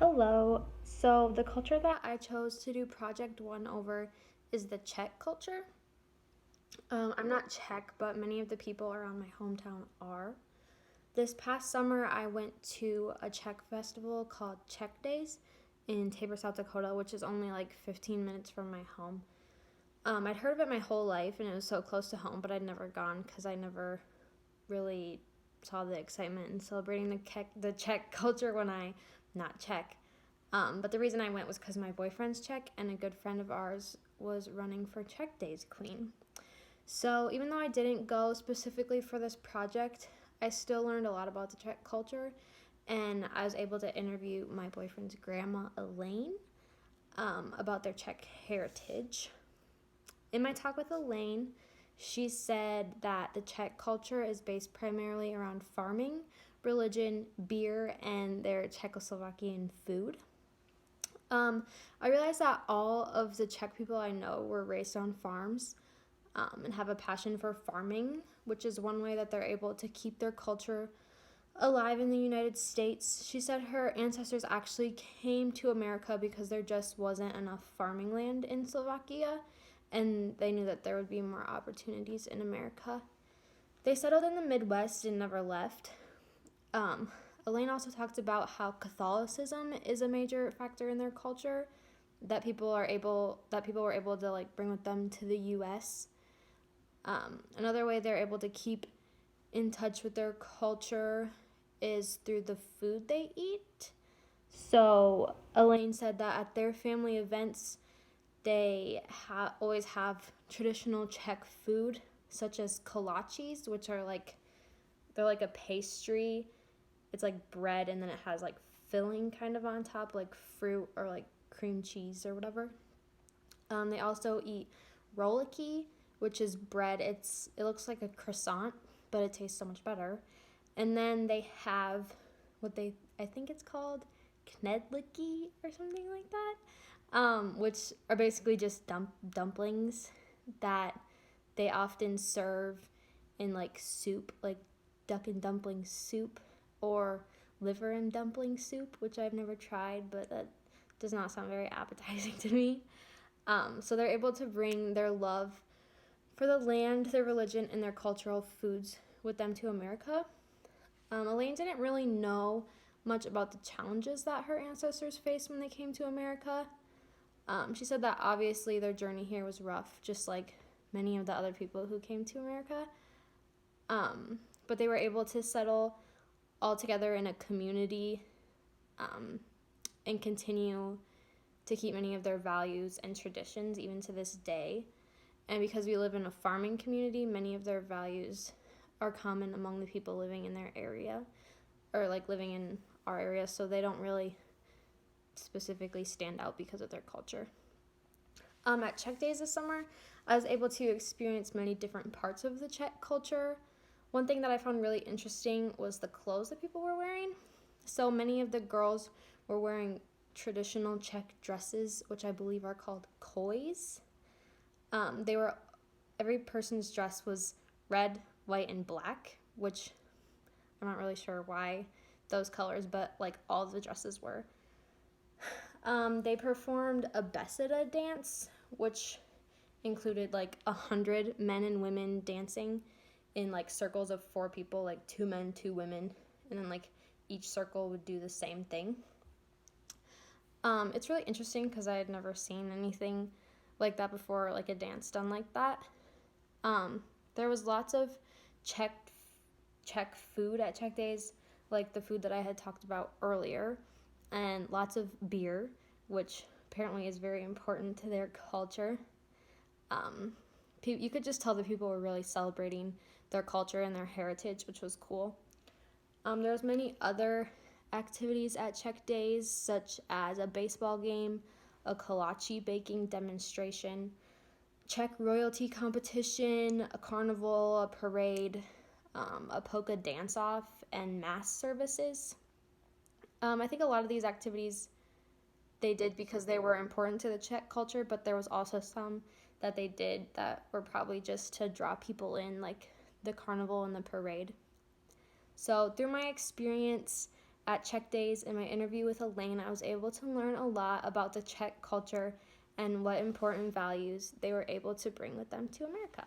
Hello. So, the culture that I chose to do Project One over is the Czech culture. I'm not Czech, but many of the people around my hometown are. This past summer, I went to a Czech festival called Czech Days in Tabor, South Dakota, which is only like 15 minutes from my home. I'd heard of it my whole life, and it was so close to home, but I'd never gone because I never really saw the excitement in celebrating the Czech culture when I not Czech. But the reason I went was because my boyfriend's Czech and a good friend of ours was running for Czech Days Queen. So even though I didn't go specifically for this project, I still learned a lot about the Czech culture, and I was able to interview my boyfriend's grandma, Elaine, about their Czech heritage. In my talk with Elaine, she said that the Czech culture is based primarily around farming, religion, beer, and their Czechoslovakian food. I realized that all of the Czech people I know were raised on farms and have a passion for farming, which is one way that they're able to keep their culture alive in the United States. She said her ancestors actually came to America because there just wasn't enough farming land in Slovakia, and they knew that there would be more opportunities in America. They settled in the Midwest and never left. Elaine also talked about how Catholicism is a major factor in their culture that people were able to like bring with them to the U.S. Another way they're able to keep in touch with their culture is through the food they eat. So Elaine said that at their family events, they always have traditional Czech food, such as kolaches, which are they're like a pastry. It's like bread, and then it has like filling kind of on top, like fruit or like cream cheese or whatever. They also eat roliki, which is bread. It looks like a croissant, but it tastes so much better. And then they have I think it's called knedliki or something like that, which are basically just dumplings that they often serve in like soup, like duck and dumpling soup or liver and dumpling soup, which I've never tried, but that does not sound very appetizing to me. So they're able to bring their love for the land, their religion, and their cultural foods with them to America. Elaine didn't really know much about the challenges that her ancestors faced when they came to America. She said that obviously their journey here was rough, just like many of the other people who came to America. But they were able to settle all together in a community and continue to keep many of their values and traditions even to this day. And because we live in a farming community, many of their values are common among the people living in their area or like living in our area, so they don't really specifically stand out because of their culture. At Czech Days this summer, I was able to experience many different parts of the Czech culture. One thing that I found really interesting was the clothes that people were wearing. So many of the girls were wearing traditional Czech dresses, which I believe are called kois. Every person's dress was red, white, and black, which I'm not really sure why those colors, but like all of the dresses were. They performed a Beseda dance, which included like 100 men and women dancing in like circles of 4 people, like 2 men, 2 women, and then like each circle would do the same thing. It's really interesting because I had never seen anything like that before, like a dance done like that. There was lots of Czech food at Czech Days, like the food that I had talked about earlier, and lots of beer, which apparently is very important to their culture. You could just tell the people were really celebrating their culture and their heritage, which was cool. There was many other activities at Czech Days, such as a baseball game, a kolache baking demonstration, Czech royalty competition, a carnival, a parade, a polka dance-off, and mass services. I think a lot of these activities they did because they were important to the Czech culture, but there was also some that they did that were probably just to draw people in, like the carnival and the parade. So through my experience At Czech Days, in my interview with Elaine, I was able to learn a lot about the Czech culture and what important values they were able to bring with them to America.